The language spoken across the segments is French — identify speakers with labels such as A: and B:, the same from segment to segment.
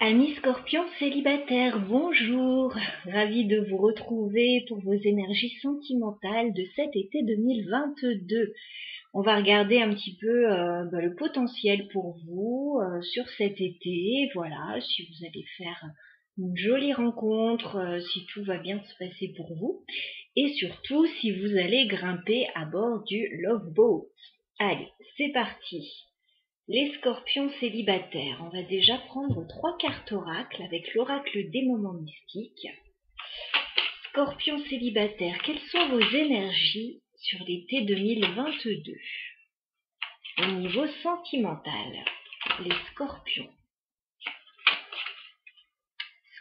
A: Amis Scorpions célibataires, bonjour! Ravie de vous retrouver pour vos énergies sentimentales de cet été 2022. On va regarder un petit peu le potentiel pour vous sur cet été. Voilà, si vous allez faire une jolie rencontre, si tout va bien se passer pour vous. Et surtout, si vous allez grimper à bord du Love Boat. Allez, c'est parti! Les scorpions célibataires, on va déjà prendre 3 cartes oracle avec l'oracle des moments mystiques. Scorpions célibataires, quelles sont vos énergies sur l'été 2022 au niveau sentimental? Les scorpions.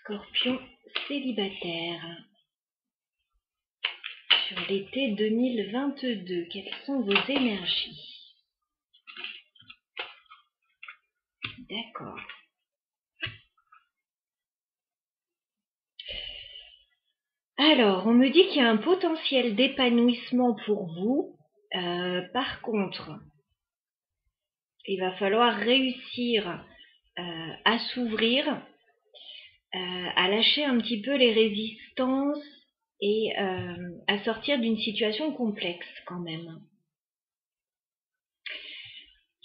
A: Scorpions célibataires sur l'été 2022, quelles sont vos énergies? D'accord. Alors, on me dit qu'il y a un potentiel d'épanouissement pour vous. Par contre, il va falloir réussir à s'ouvrir, à lâcher un petit peu les résistances et à sortir d'une situation complexe quand même.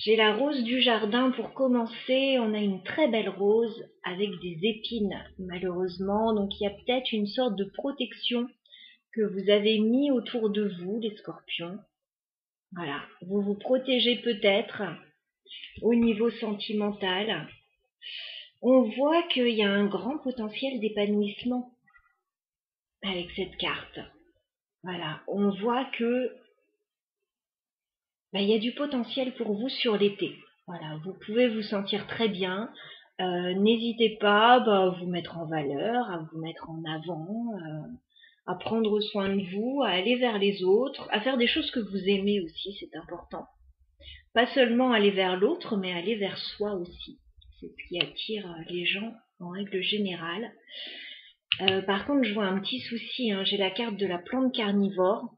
A: J'ai la rose du jardin pour commencer. On a une très belle rose avec des épines, malheureusement. Donc il y a peut-être une sorte de protection que vous avez mis autour de vous, les scorpions. Voilà, vous vous protégez peut-être au niveau sentimental. On voit qu'il y a un grand potentiel d'épanouissement avec cette carte. Voilà, on voit que il y a du potentiel pour vous sur l'été. Voilà, vous pouvez vous sentir très bien. N'hésitez pas à vous mettre en valeur, à vous mettre en avant, à prendre soin de vous, à aller vers les autres, à faire des choses que vous aimez aussi, c'est important. Pas seulement aller vers l'autre, mais aller vers soi aussi. C'est ce qui attire les gens en règle générale. Par contre, je vois un petit souci, hein. J'ai la carte de la plante carnivore.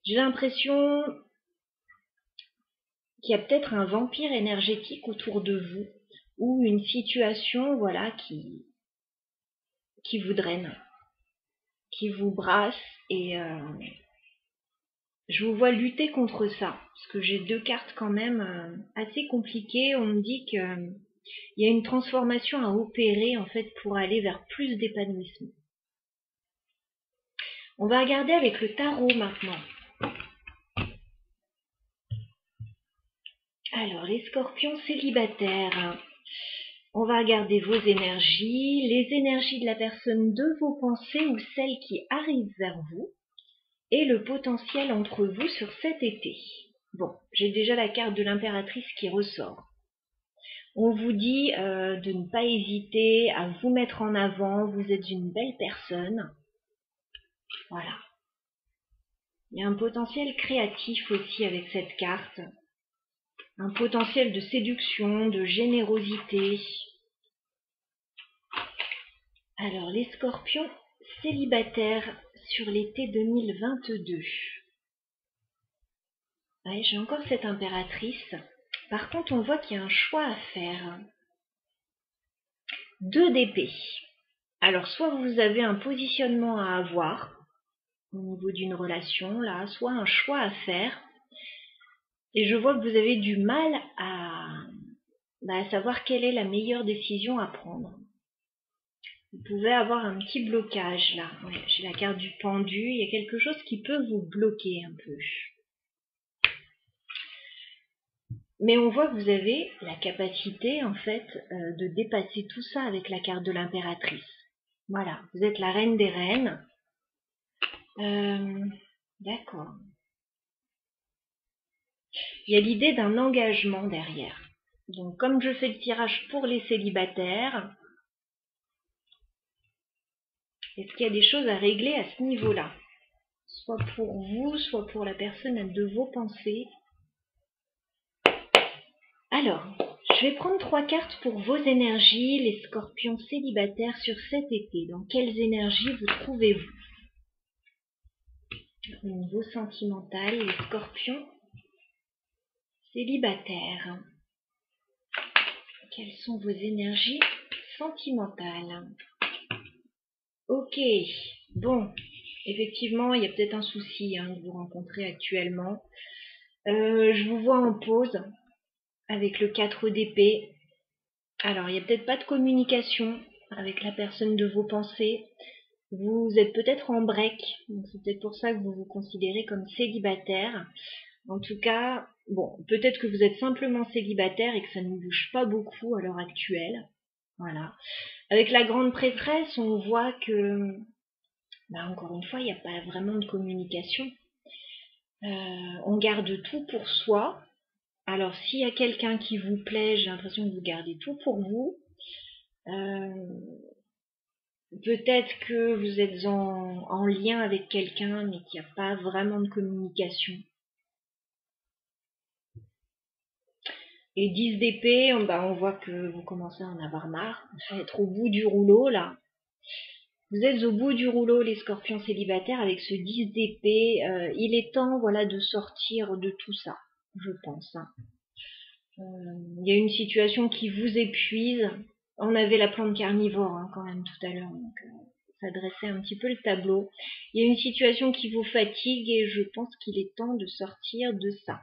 A: J'ai l'impression qu'il y a peut-être un vampire énergétique autour de vous ou une situation, voilà, qui vous draine, qui vous brasse et je vous vois lutter contre ça parce que j'ai 2 cartes quand même assez compliquées. On me dit que il y a une transformation à opérer en fait pour aller vers plus d'épanouissement. On va regarder avec le tarot maintenant. Alors, les scorpions célibataires, on va regarder vos énergies, les énergies de la personne de vos pensées ou celles qui arrivent vers vous, et le potentiel entre vous sur cet été. Bon, j'ai déjà la carte de l'impératrice qui ressort. On vous dit de ne pas hésiter à vous mettre en avant, vous êtes une belle personne. Voilà. Il y a un potentiel créatif aussi avec cette carte. Un potentiel de séduction, de générosité. Alors, les scorpions célibataires sur l'été 2022. Ouais, j'ai encore cette impératrice. Par contre, on voit qu'il y a un choix à faire. 2 d'épée. Alors, soit vous avez un positionnement à avoir au niveau d'une relation, là, soit un choix à faire. Et je vois que vous avez du mal à savoir quelle est la meilleure décision à prendre. Vous pouvez avoir un petit blocage là. Ouais, j'ai la carte du pendu. Il y a quelque chose qui peut vous bloquer un peu. Mais on voit que vous avez la capacité en fait de dépasser tout ça avec la carte de l'impératrice. Voilà, vous êtes la reine des reines. D'accord. Il y a l'idée d'un engagement derrière. Donc comme je fais le tirage pour les célibataires, est-ce qu'il y a des choses à régler à ce niveau-là? Soit pour vous, soit pour la personne de vos pensées. Alors, je vais prendre 3 cartes pour vos énergies, les scorpions célibataires sur cet été. Dans quelles énergies vous trouvez-vous? Au niveau sentimental, les scorpions célibataires. Quelles sont vos énergies sentimental. Ok, bon, effectivement, il y a peut-être un souci que vous rencontrez actuellement. Je vous vois en pause avec le 4 d'épée. Alors, il n'y a peut-être pas de communication avec la personne de vos pensées. Vous êtes peut-être en break, donc c'est peut-être pour ça que vous vous considérez comme célibataire. En tout cas, bon, peut-être que vous êtes simplement célibataire et que ça ne bouge pas beaucoup à l'heure actuelle. Voilà. Avec la grande prêtresse, on voit que, encore une fois, il n'y a pas vraiment de communication. On garde tout pour soi. Alors, s'il y a quelqu'un qui vous plaît, j'ai l'impression que vous gardez tout pour vous. Peut-être que vous êtes en lien avec quelqu'un, mais qu'il n'y a pas vraiment de communication. Et 10 d'épée, on voit que vous commencez à en avoir marre, à être au bout du rouleau, là. Vous êtes au bout du rouleau, les scorpions célibataires, avec ce 10 d'épée. Il est temps, voilà, de sortir de tout ça, je pense. Il y a une situation qui vous épuise. On avait la plante carnivore, quand même, tout à l'heure, donc ça dressait un petit peu le tableau. Il y a une situation qui vous fatigue et je pense qu'il est temps de sortir de ça.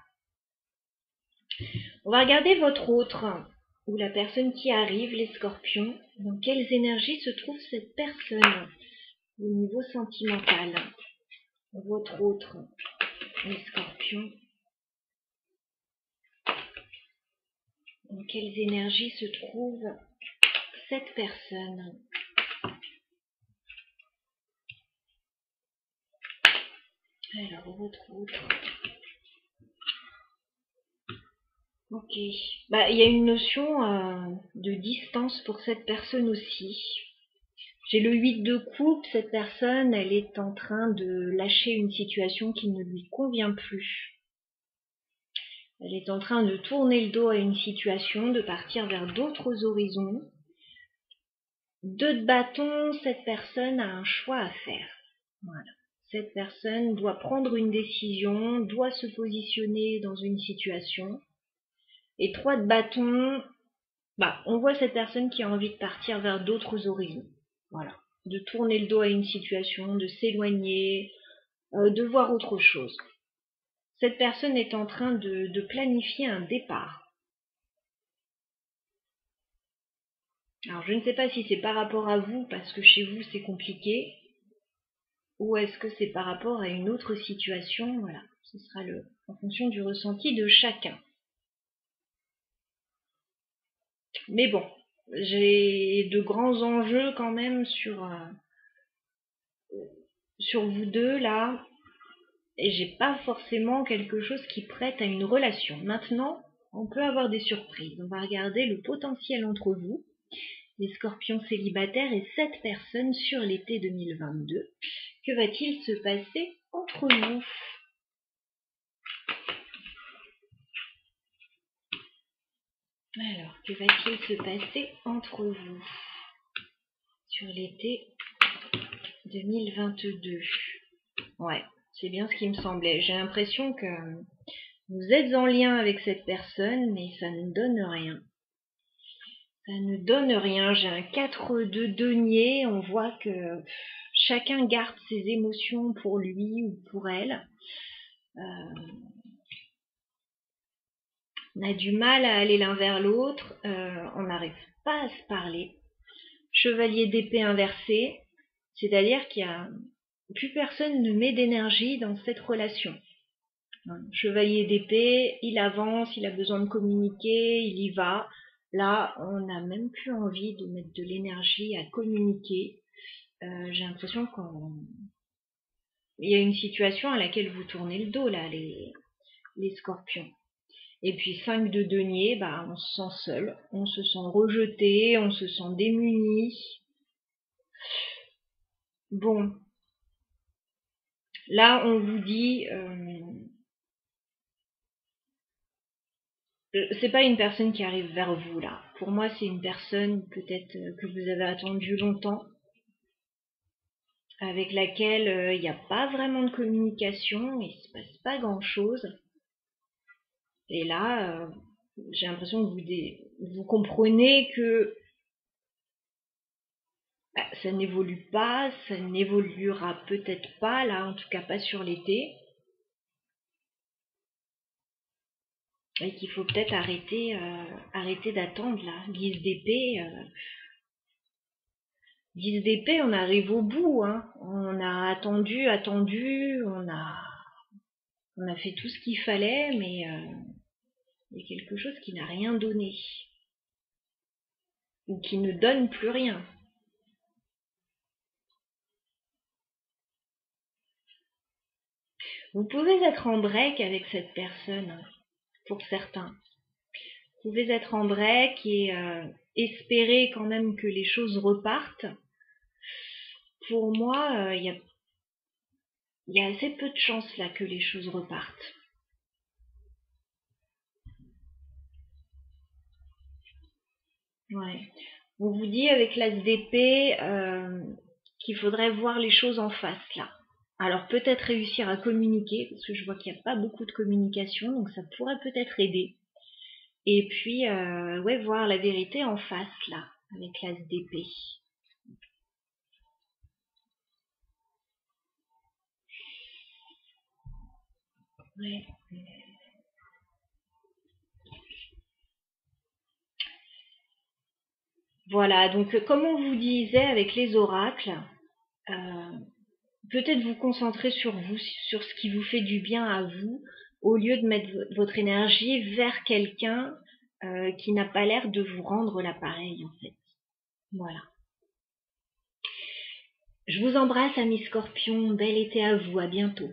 A: On va regarder votre autre, ou la personne qui arrive, les scorpions. Dans quelles énergies se trouve cette personne au niveau sentimental? Votre autre, les scorpions. Dans quelles énergies se trouve cette personne? Alors, votre autre. Ok. Il y a une notion de distance pour cette personne aussi. J'ai le 8 de coupe. Cette personne, elle est en train de lâcher une situation qui ne lui convient plus. Elle est en train de tourner le dos à une situation, de partir vers d'autres horizons. 2 de bâton, cette personne a un choix à faire. Voilà. Cette personne doit prendre une décision, doit se positionner dans une situation. Et 3 de bâton, on voit cette personne qui a envie de partir vers d'autres horizons. Voilà. De tourner le dos à une situation, de s'éloigner, de voir autre chose. Cette personne est en train de planifier un départ. Alors, je ne sais pas si c'est par rapport à vous, parce que chez vous, c'est compliqué, ou est-ce que c'est par rapport à une autre situation. Voilà, ce sera en fonction du ressenti de chacun. Mais bon, j'ai de grands enjeux quand même sur vous deux, là, et j'ai pas forcément quelque chose qui prête à une relation. Maintenant, on peut avoir des surprises. On va regarder le potentiel entre vous, les scorpions célibataires, et cette personne sur l'été 2022. Que va-t-il se passer entre vous? Alors, que va-t-il se passer entre vous sur l'été 2022? Ouais, c'est bien ce qui me semblait. J'ai l'impression que vous êtes en lien avec cette personne, mais ça ne donne rien. Ça ne donne rien. J'ai un 4 de denier. On voit que chacun garde ses émotions pour lui ou pour elle. On a du mal à aller l'un vers l'autre. On n'arrive pas à se parler. Chevalier d'épée inversé. C'est-à-dire qu'il y a plus personne ne met d'énergie dans cette relation. Chevalier d'épée, il avance, il a besoin de communiquer, il y va. Là, on n'a même plus envie de mettre de l'énergie à communiquer. J'ai l'impression qu'il y a une situation à laquelle vous tournez le dos, là, les scorpions. Et puis 5 de denier, on se sent seul, on se sent rejeté, on se sent démuni. Bon, là, on vous dit... c'est pas une personne qui arrive vers vous, là. Pour moi, c'est une personne peut-être que vous avez attendu longtemps, avec laquelle il n'y a pas vraiment de communication, il se passe pas grand-chose. Et là, j'ai l'impression que vous comprenez que ça n'évolue pas, ça n'évoluera peut-être pas, là, en tout cas pas sur l'été. Et qu'il faut peut-être arrêter d'attendre, là. 10 d'épée, 10 d'épée, on arrive au bout, hein. On a attendu, on a fait tout ce qu'il fallait, mais il y a quelque chose qui n'a rien donné. Ou qui ne donne plus rien. Vous pouvez être en break avec cette personne, pour certains. Vous pouvez être en break et espérer quand même que les choses repartent. Pour moi, il y a assez peu de chances là que les choses repartent. Ouais. On vous dit avec l'as d'épée qu'il faudrait voir les choses en face là. Alors peut-être réussir à communiquer, parce que je vois qu'il n'y a pas beaucoup de communication, donc ça pourrait peut-être aider. Et puis, ouais, voir la vérité en face là, avec l'as d'épée. Ouais. Voilà, donc comme on vous disait avec les oracles, euh, peut-être vous concentrer sur vous, sur ce qui vous fait du bien à vous, au lieu de mettre votre énergie vers quelqu'un qui n'a pas l'air de vous rendre l'appareil en fait. Voilà. Je vous embrasse, amis scorpions, bel été à vous, à bientôt.